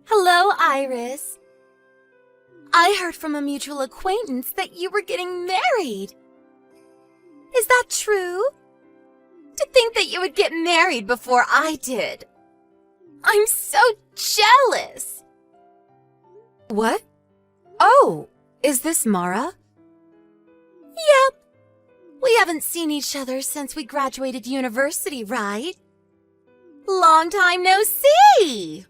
Hello, Iris. I heard from a mutual acquaintance that you were getting married. Is that true? To think that you would get married before I did. I'm so jealous. What? Oh, is this Mara? Yep. We haven't seen each other since we graduated university, right? Long time no see!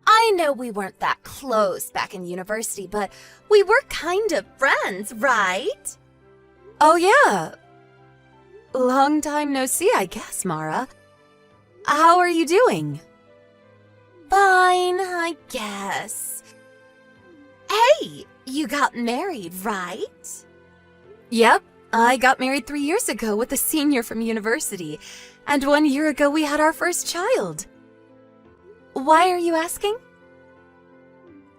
I know we weren't that close back in university, but we were kind of friends, right? Oh yeah. Long time no see, I guess, Mara. How are you doing? Fine, I guess. Hey, you got married, right? Yep, I got married 3 years ago with a senior from university, and 1 year ago we had our first child. Why are you asking?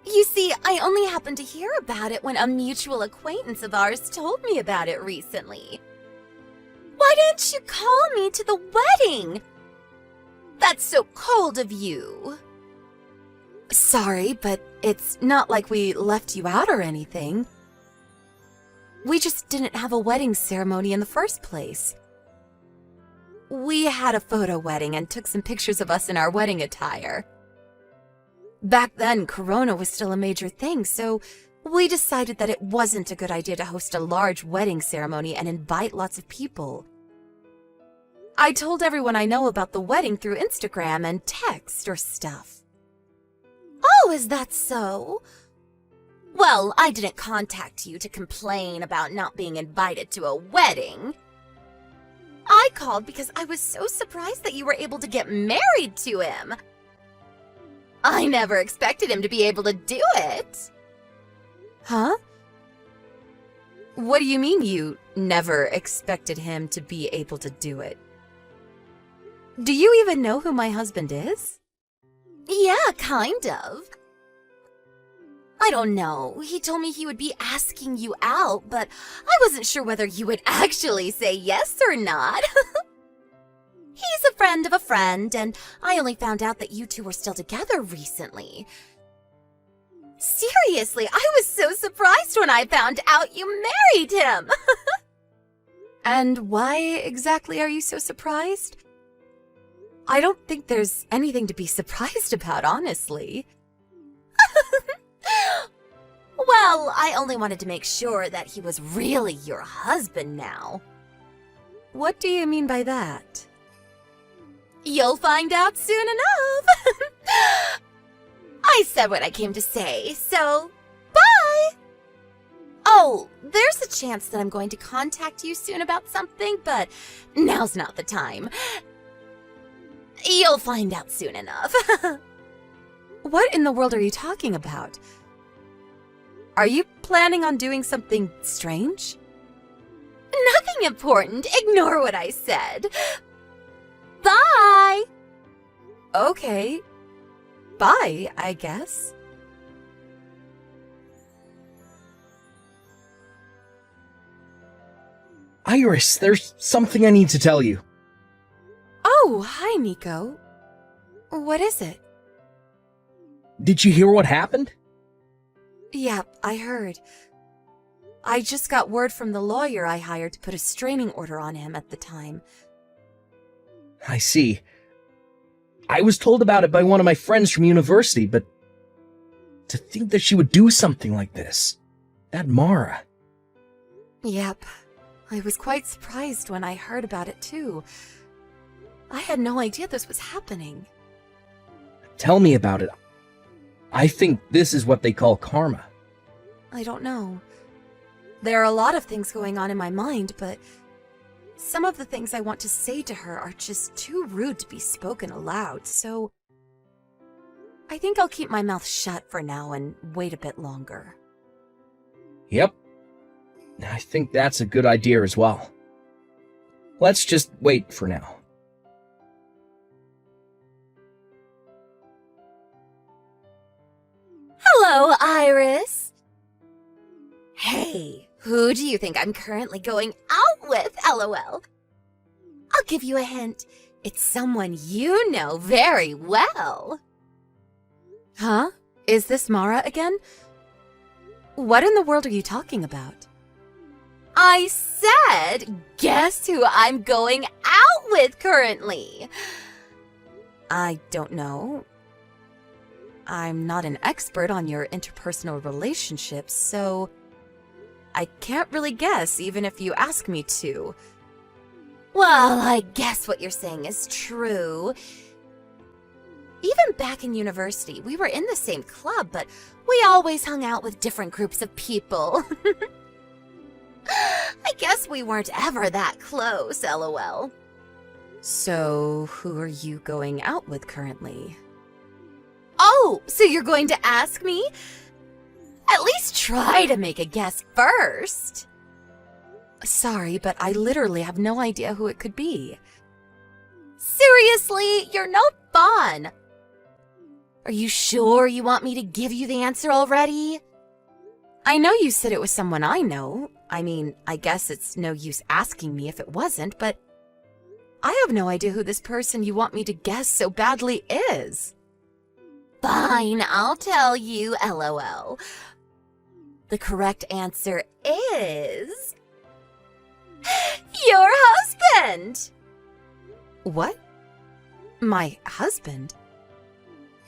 You see, I only happened to hear about it when a mutual acquaintance of ours told me about it recently. Why didn't you call me to the wedding? That's so cold of you. Sorry, but it's not like we left you out or anything. We just didn't have a wedding ceremony in the first place. We had a photo wedding and took some pictures of us in our wedding attire. Back then, Corona was still a major thing, so we decided that it wasn't a good idea to host a large wedding ceremony and invite lots of people. I told everyone I know about the wedding through Instagram and text or stuff. Oh, is that so? Well, I didn't contact you to complain about not being invited to a wedding. I called because I was so surprised that you were able to get married to him. I never expected him to be able to do it. Huh? What do you mean you never expected him to be able to do it? Do you even know who my husband is? Yeah, kind of. I don't know. He told me he would be asking you out, but I wasn't sure whether you would actually say yes or not. He's a friend of a friend, and I only found out that you two were still together recently. Seriously, I was so surprised when I found out you married him. And why exactly are you so surprised? I don't think there's anything to be surprised about, honestly. Well, I only wanted to make sure that he was really your husband now. What do you mean by that? You'll find out soon enough. I said what I came to say, so bye! Oh, there's a chance that I'm going to contact you soon about something, but now's not the time. You'll find out soon enough. What in the world are you talking about? Are you planning on doing something strange? Nothing important. Ignore what I said. Bye! Okay. Bye, I guess. Iris, there's something I need to tell you. Oh, hi, Nico. What is it? Did you hear what happened? Yep, I heard. I just got word from the lawyer I hired to put a restraining order on him at the time. I see. I was told about it by one of my friends from university, but to think that she would do something like this. That Mara. Yep, I was quite surprised when I heard about it too. I had no idea this was happening. Tell me about it. I think this is what they call karma. I don't know. There are a lot of things going on in my mind, but some of the things I want to say to her are just too rude to be spoken aloud, so I think I'll keep my mouth shut for now and wait a bit longer. Yep. I think that's a good idea as well. Let's just wait for now. Hello, Iris. Hey, who do you think I'm currently going out with, LOL? I'll give you a hint. It's someone you know very well. Huh? Is this Mara again? What in the world are you talking about? I said, guess who I'm going out with currently? I don't know. I'm not an expert on your interpersonal relationships, so I can't really guess even if you ask me to. Well, I guess what you're saying is true. Even back in university, we were in the same club, but we always hung out with different groups of people. I guess we weren't ever that close, lol. So, who are you going out with currently? Oh, so you're going to ask me? At least try to make a guess first. Sorry, but I literally have no idea who it could be. Seriously, you're no fun. Are you sure you want me to give you the answer already? I know you said it was someone I know. I mean, I guess it's no use asking me if it wasn't, but I have no idea who this person you want me to guess so badly is. Fine, I'll tell you, lol. The correct answer is... your husband! What? My husband?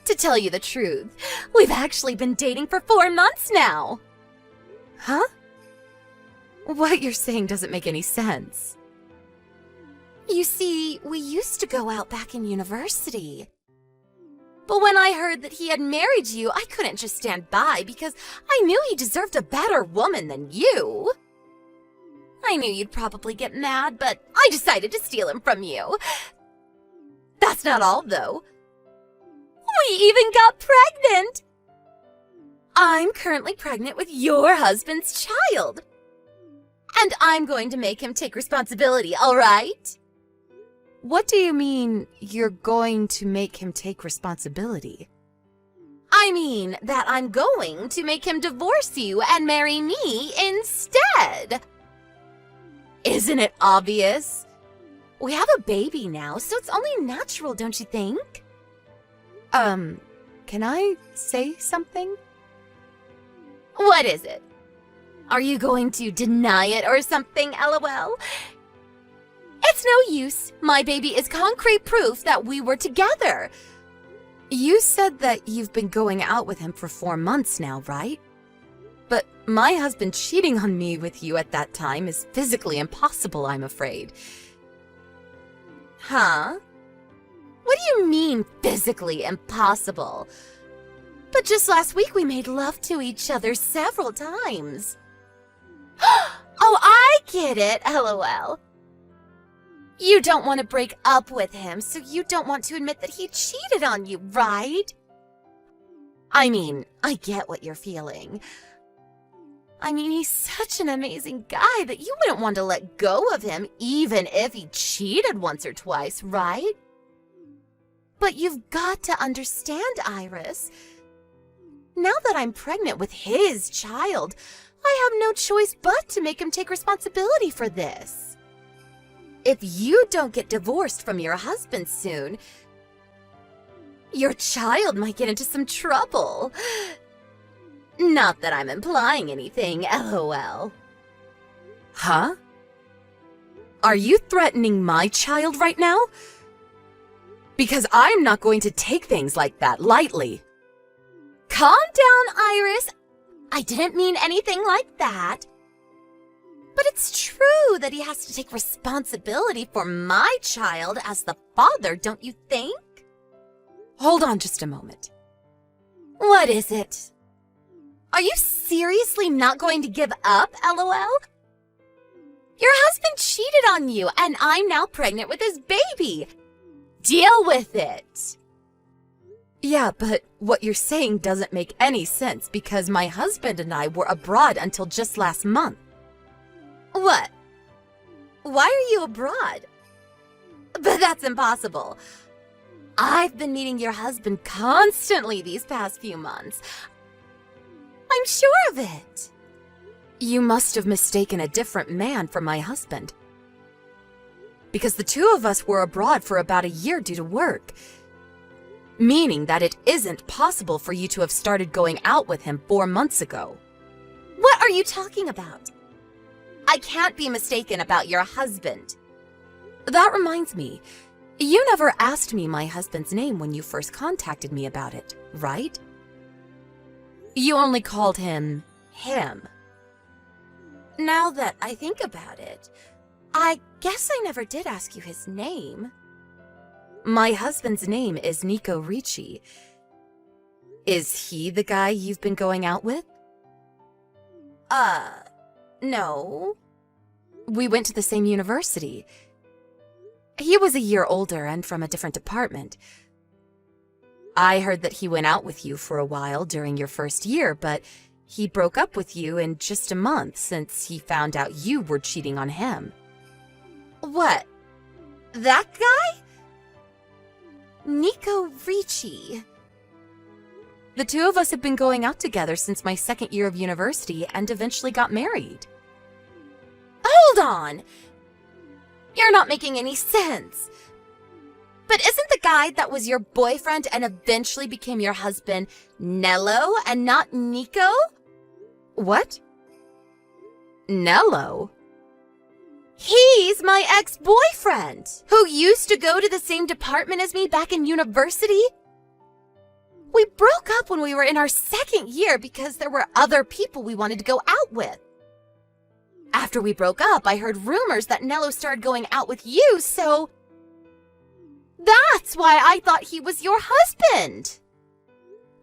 To tell you the truth, we've actually been dating for 4 months now. Huh? What you're saying doesn't make any sense. You see, we used to go out back in university. But when I heard that he had married you, I couldn't just stand by because I knew he deserved a better woman than you. I knew you'd probably get mad, but I decided to steal him from you. That's not all, though. We even got pregnant! I'm currently pregnant with your husband's child. And I'm going to make him take responsibility, all right? What do you mean, you're going to make him take responsibility? I mean that I'm going to make him divorce you and marry me instead. Isn't it obvious? We have a baby now, so it's only natural, don't you think? Can I say something? What is it? Are you going to deny it or something, lol? It's no use. My baby is concrete proof that we were together. You said that you've been going out with him for 4 months now, right? But my husband cheating on me with you at that time is physically impossible, I'm afraid. Huh? What do you mean, physically impossible? But just last week we made love to each other several times. Oh, I get it, lol. You don't want to break up with him, so you don't want to admit that he cheated on you, right? I mean, I get what you're feeling. I mean, he's such an amazing guy that you wouldn't want to let go of him even if he cheated once or twice, right? But you've got to understand, Iris. Now that I'm pregnant with his child, I have no choice but to make him take responsibility for this. If you don't get divorced from your husband soon, your child might get into some trouble. Not that I'm implying anything, lol. Huh? Are you threatening my child right now? Because I'm not going to take things like that lightly. Calm down, Iris. I didn't mean anything like that. But it's true that he has to take responsibility for my child as the father, don't you think? Hold on just a moment. What is it? Are you seriously not going to give up, lol? Your husband cheated on you, and I'm now pregnant with his baby. Deal with it. Yeah, but what you're saying doesn't make any sense because my husband and I were abroad until just last month. What? Why are you abroad? But that's impossible. I've been meeting your husband constantly these past few months. I'm sure of it. You must have mistaken a different man for my husband. Because the two of us were abroad for about a year due to work. Meaning that it isn't possible for you to have started going out with him 4 months ago. What are you talking about? I can't be mistaken about your husband. That reminds me, you never asked me my husband's name when you first contacted me about it, right? You only called him him. Now that I think about it, I guess I never did ask you his name. My husband's name is Nico Ricci. Is he the guy you've been going out with? No. We went to the same university. He was a year older and from a different department. I heard that he went out with you for a while during your first year, but he broke up with you in just a month since he found out you were cheating on him. What? That guy? Nico Ricci. The two of us have been going out together since my second year of university and eventually got married. Hold on! You're not making any sense. But isn't the guy that was your boyfriend and eventually became your husband Nello and not Nico? What? Nello? He's my ex-boyfriend, who used to go to the same department as me back in university. We broke up when we were in our second year because there were other people we wanted to go out with. After we broke up, I heard rumors that Nello started going out with you, so that's why I thought he was your husband.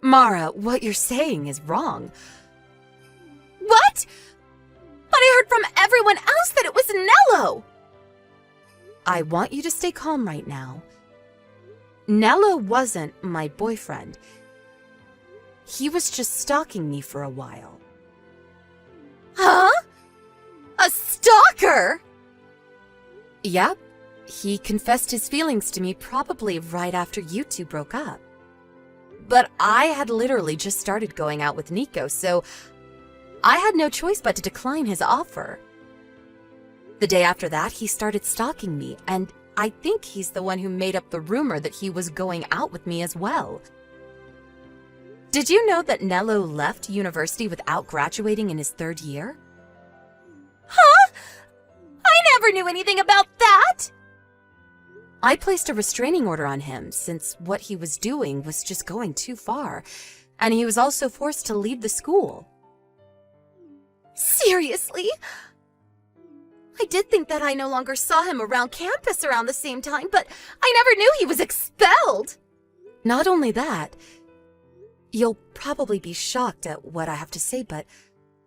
Mara, what you're saying is wrong. What? But I heard from everyone else that it was Nello. I want you to stay calm right now. Nello wasn't my boyfriend. He was just stalking me for a while. Huh? A stalker? Yep. He confessed his feelings to me probably right after you two broke up. But I had literally just started going out with Nico, so I had no choice but to decline his offer. The day after that, he started stalking me, and I think he's the one who made up the rumor that he was going out with me as well. Did you know that Nello left university without graduating in his third year? Huh? I never knew anything about that! I placed a restraining order on him since what he was doing was just going too far, and he was also forced to leave the school. Seriously? I did think that I no longer saw him around campus around the same time, but I never knew he was expelled! Not only that, you'll probably be shocked at what I have to say, but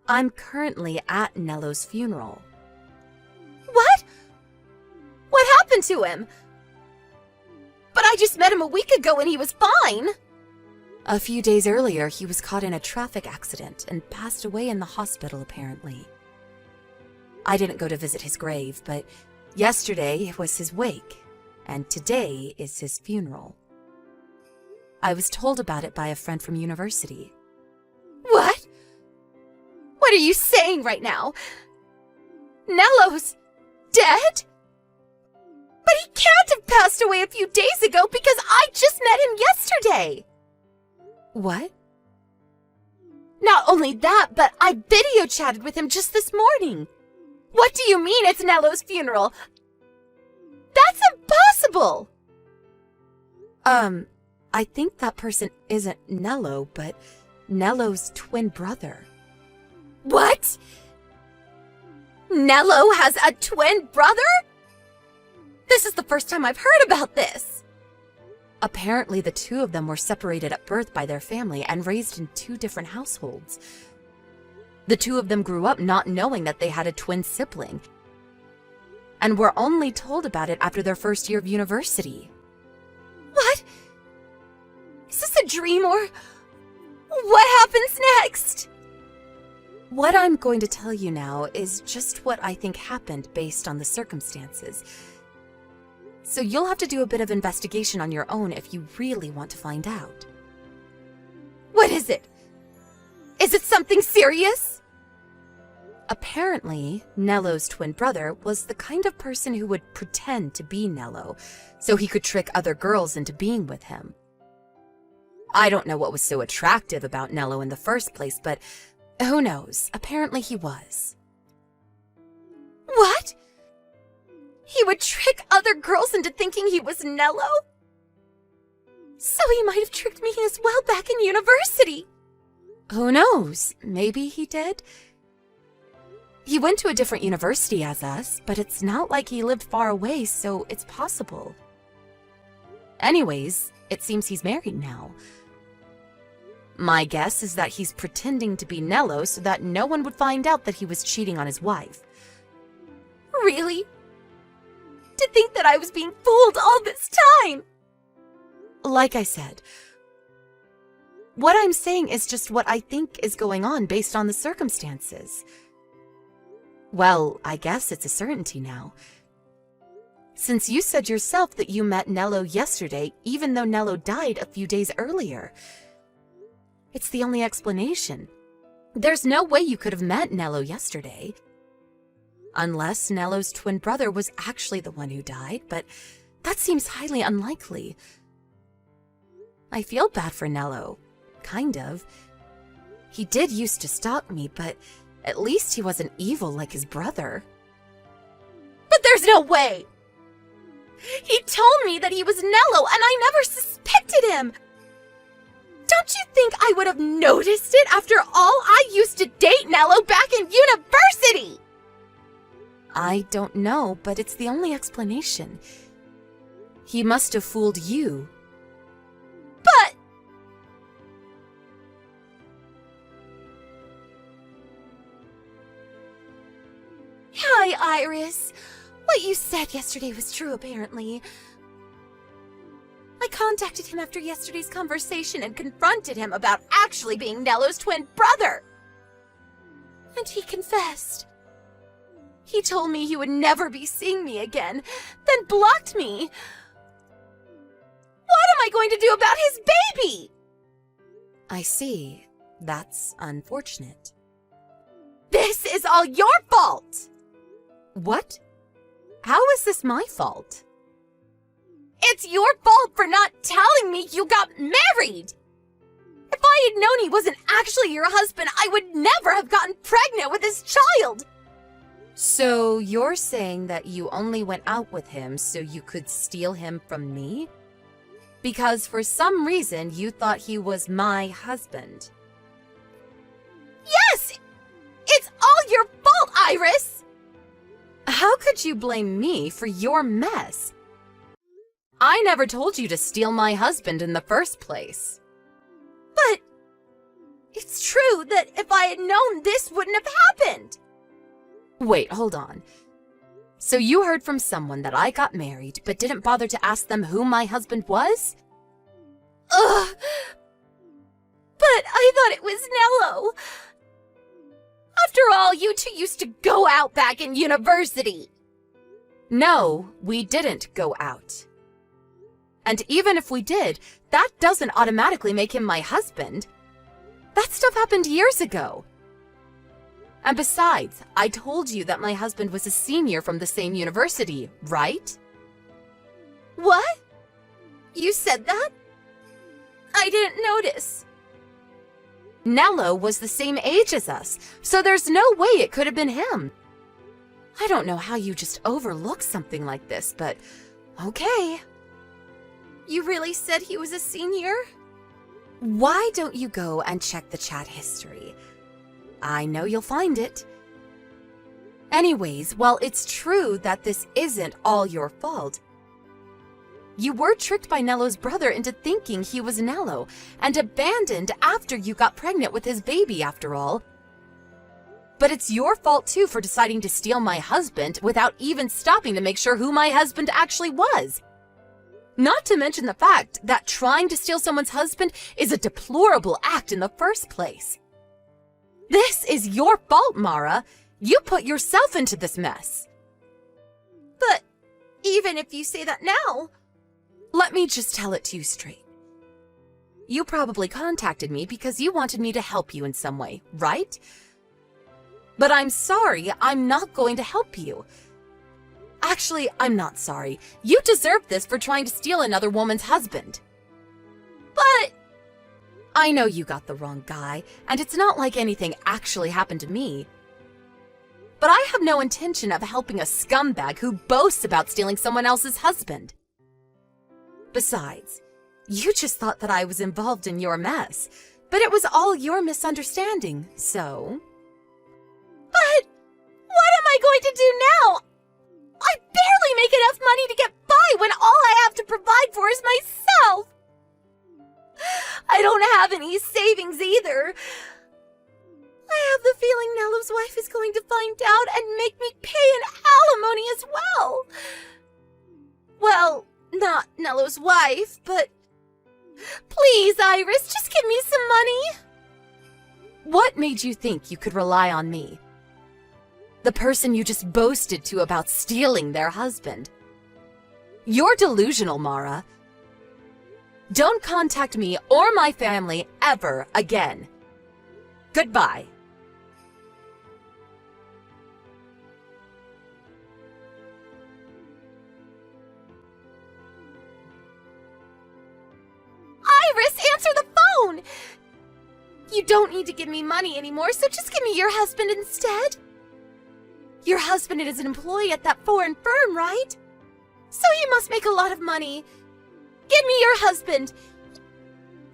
I'm currently at Nello's funeral. What? What happened to him? But I just met him a week ago and he was fine! A few days earlier, he was caught in a traffic accident and passed away in the hospital, apparently. I didn't go to visit his grave, but yesterday was his wake, and today is his funeral. I was told about it by a friend from university. What? What are you saying right now? Nello's dead? But he can't have passed away a few days ago because I just met him yesterday! What? Not only that, but I video chatted with him just this morning. What do you mean it's Nello's funeral? That's impossible! I think that person isn't Nello, but Nello's twin brother. What? Nello has a twin brother? This is the first time I've heard about this. Apparently, the two of them were separated at birth by their family and raised in two different households. The two of them grew up not knowing that they had a twin sibling, and were only told about it after their first year of university. What? Is this a dream or what happens next? What I'm going to tell you now is just what I think happened based on the circumstances. So you'll have to do a bit of investigation on your own if you really want to find out. What is it? Is it something serious? Apparently, Nello's twin brother was the kind of person who would pretend to be Nello, so he could trick other girls into being with him. I don't know what was so attractive about Nello in the first place, but who knows? Apparently he was. What? He would trick other girls into thinking he was Nello? So he might have tricked me as well back in university. Who knows? Maybe he did. He went to a different university as us, but it's not like he lived far away, so it's possible. Anyways, it seems he's married now. My guess is that he's pretending to be Nello so that no one would find out that he was cheating on his wife. Really? To think that I was being fooled all this time! Like I said, what I'm saying is just what I think is going on based on the circumstances. Well, I guess it's a certainty now. Since you said yourself that you met Nello yesterday, even though Nello died a few days earlier. It's the only explanation. There's no way you could have met Nello yesterday. Unless Nello's twin brother was actually the one who died, but that seems highly unlikely. I feel bad for Nello. Kind of. He did used to stalk me, but at least he wasn't evil like his brother. But there's no way! He told me that he was Nello, and I never suspected him! Don't you think I would have noticed it after all? I used to date Nello back in university! I don't know, but it's the only explanation. He must have fooled you. But... Hi, Iris. What you said yesterday was true, apparently. I contacted him after yesterday's conversation and confronted him about actually being Nello's twin brother. And he confessed. He told me he would never be seeing me again, then blocked me. What am I going to do about his baby? I see. That's unfortunate. This is all your fault! What? How is this my fault? It's your fault for not telling me you got married! If I had known he wasn't actually your husband, I would never have gotten pregnant with his child! So you're saying that you only went out with him so you could steal him from me? Because for some reason you thought he was my husband. Yes! It's all your fault, Iris! How could you blame me for your mess? I never told you to steal my husband in the first place. But it's true that if I had known this wouldn't have happened. Wait, hold on. So you heard from someone that I got married, but didn't bother to ask them who my husband was? Ugh! But I thought it was Nello. After all, you two used to go out back in university. No, we didn't go out. And even if we did, that doesn't automatically make him my husband. That stuff happened years ago. And besides, I told you that my husband was a senior from the same university, right? What? You said that? I didn't notice. Nello was the same age as us, so there's no way it could have been him. I don't know how you just overlook something like this, but okay. You really said he was a senior? Why don't you go and check the chat history? I know you'll find it. Anyways, while it's true that this isn't all your fault, you were tricked by Nello's brother into thinking he was Nello, and abandoned after you got pregnant with his baby, after all. But it's your fault too for deciding to steal my husband without even stopping to make sure who my husband actually was. Not to mention the fact that trying to steal someone's husband is a deplorable act in the first place. This is your fault, Mara. You put yourself into this mess. But even if you say that now... Let me just tell it to you straight. You probably contacted me because you wanted me to help you in some way, right? But I'm sorry, I'm not going to help you. Actually, I'm not sorry. You deserve this for trying to steal another woman's husband. But... I know you got the wrong guy, and it's not like anything actually happened to me. But I have no intention of helping a scumbag who boasts about stealing someone else's husband. Besides, you just thought that I was involved in your mess, but it was all your misunderstanding, so... But what am I going to do now? I barely make enough money to get by when all I have to provide for is myself. I don't have any savings either. I have the feeling Nello's wife is going to find out and make me pay an alimony as well. Well, not Nello's wife, but... Please, Iris, just give me some money. What made you think you could rely on me? The person you just boasted to about stealing their husband. You're delusional, Mara. Don't contact me or my family ever again. Goodbye. Iris, answer the phone! You don't need to give me money anymore, so just give me your husband instead. Your husband is an employee at that foreign firm, right? So he must make a lot of money. Give me your husband.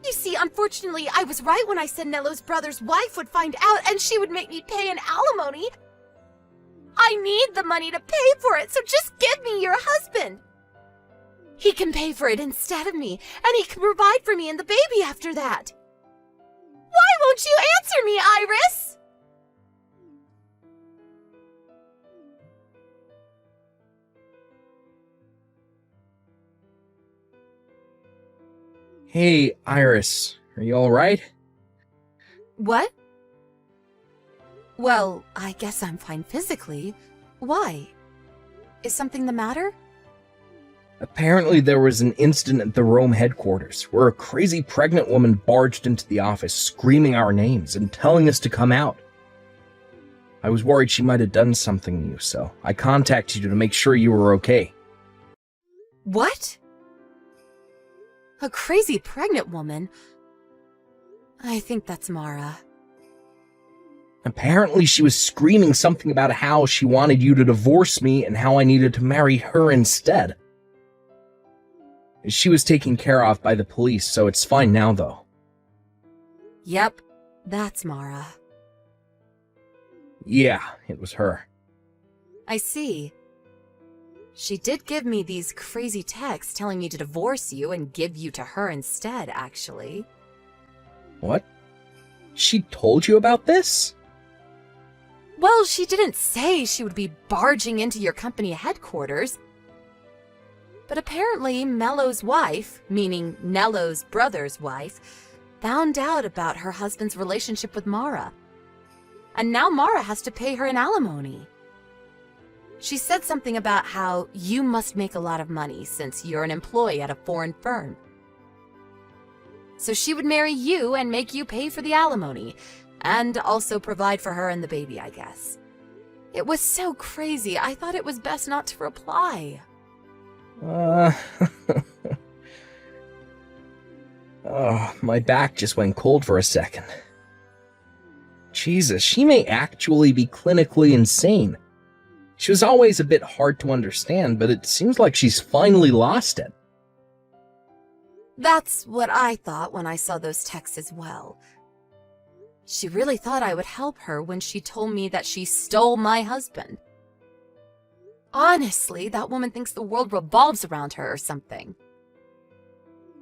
You see, unfortunately, I was right when I said Nello's brother's wife would find out and she would make me pay an alimony. I need the money to pay for it, so just give me your husband. He can pay for it instead of me, and he can provide for me and the baby after that. Why won't you answer me, Iris? Hey, Iris, are you alright? What? Well, I guess I'm fine physically. Why? Is something the matter? Apparently there was an incident at the Rome headquarters where a crazy pregnant woman barged into the office screaming our names and telling us to come out. I was worried she might have done something to you, so I contacted you to make sure you were okay. What? A crazy pregnant woman? I think that's Mara. Apparently she was screaming something about how she wanted you to divorce me and how I needed to marry her instead. She was taken care of by the police, so it's fine now, though. Yep, that's Mara. Yeah, it was her. I see. She did give me these crazy texts telling me to divorce you and give you to her instead, actually. What? She told you about this? Well, she didn't say she would be barging into your company headquarters. But apparently Mello's wife, meaning Nello's brother's wife, found out about her husband's relationship with Mara. And now Mara has to pay her an alimony. She said something about how you must make a lot of money since you're an employee at a foreign firm. So she would marry you and make you pay for the alimony, and also provide for her and the baby, I guess. It was so crazy, I thought it was best not to reply. Oh, my back just went cold for a second. Jesus, she may actually be clinically insane. She was always a bit hard to understand, but it seems like she's finally lost it. That's what I thought when I saw those texts as well. She really thought I would help her when she told me that she stole my husband. Honestly, that woman thinks the world revolves around her or something.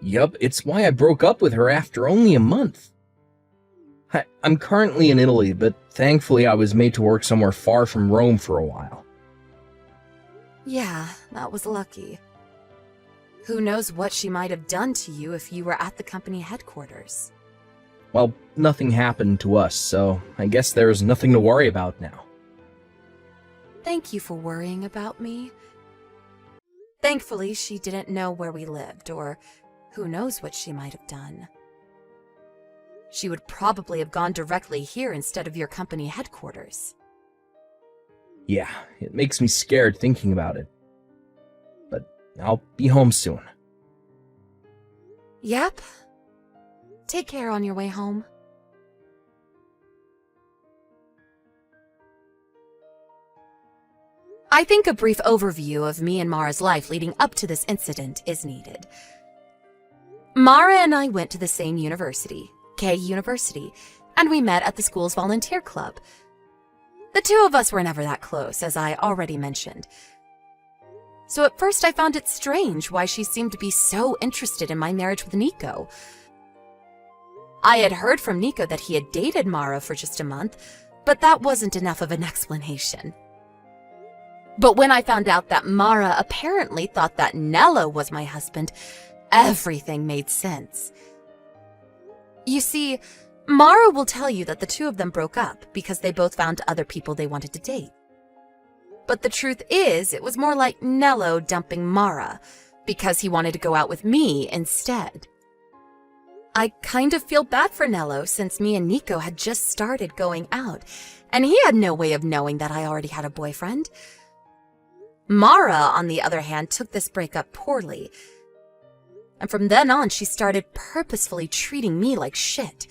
Yup, it's why I broke up with her after only a month. I'm currently in Italy, but thankfully I was made to work somewhere far from Rome for a while. Yeah, that was lucky. Who knows what she might have done to you if you were at the company headquarters. Well, nothing happened to us, so I guess there's nothing to worry about now. Thank you for worrying about me. Thankfully, she didn't know where we lived, or who knows what she might have done. She would probably have gone directly here instead of your company headquarters. Yeah, it makes me scared thinking about it. But I'll be home soon. Yep. Take care on your way home. I think a brief overview of me and Mara's life leading up to this incident is needed. Mara and I went to the same university, K University, and we met at the school's volunteer club. The two of us were never that close, as I already mentioned. So at first I found it strange why she seemed to be so interested in my marriage with Nico. I had heard from Nico that he had dated Mara for just a month, but that wasn't enough of an explanation. But when I found out that Mara apparently thought that Nello was my husband, everything made sense. You see, Mara will tell you that the two of them broke up because they both found other people they wanted to date. But the truth is, it was more like Nello dumping Mara because he wanted to go out with me instead. I kind of feel bad for Nello since me and Nico had just started going out, and he had no way of knowing that I already had a boyfriend. Mara, on the other hand, took this breakup poorly, and from then on she started purposefully treating me like shit,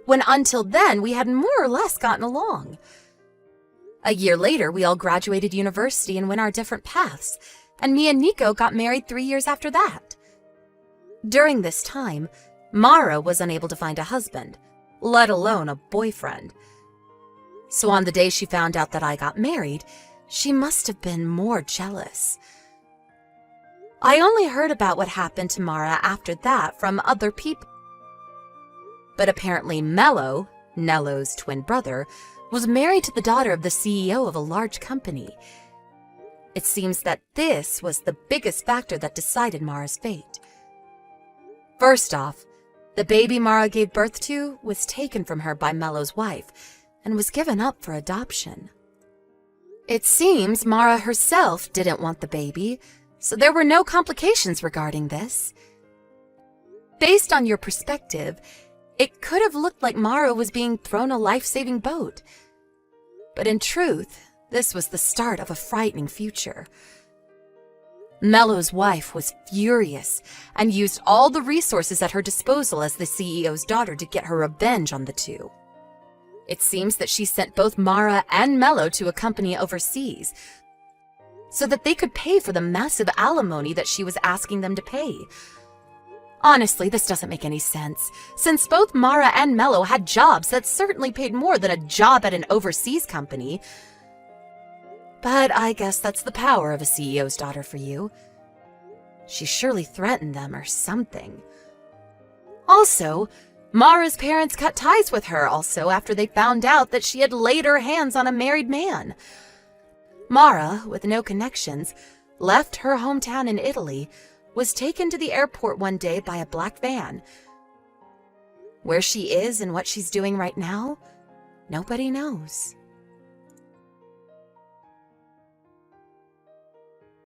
when until then we had more or less gotten along. A year later, we all graduated university and went our different paths, and me and Nico got married 3 years after that. During this time, Mara was unable to find a husband, let alone a boyfriend. So on the day she found out that I got married, she must have been more jealous. I only heard about what happened to Mara after that from other people. But apparently Mello, Nello's twin brother, was married to the daughter of the CEO of a large company. It seems that this was the biggest factor that decided Mara's fate. First off, the baby Mara gave birth to was taken from her by Mello's wife and was given up for adoption. It seems Mara herself didn't want the baby, so there were no complications regarding this. Based on your perspective, it could have looked like Mara was being thrown a life-saving boat. But in truth, this was the start of a frightening future. Mello's wife was furious and used all the resources at her disposal as the CEO's daughter to get her revenge on the two. It seems that she sent both Mara and Mello to a company overseas so that they could pay for the massive alimony that she was asking them to pay. Honestly, this doesn't make any sense, since both Mara and Mello had jobs that certainly paid more than a job at an overseas company. But I guess that's the power of a CEO's daughter for you. She surely threatened them or something. Also, Mara's parents cut ties with her also after they found out that she had laid her hands on a married man. Mara, with no connections, left her hometown in Italy, was taken to the airport one day by a black van. Where she is and what she's doing right now, nobody knows.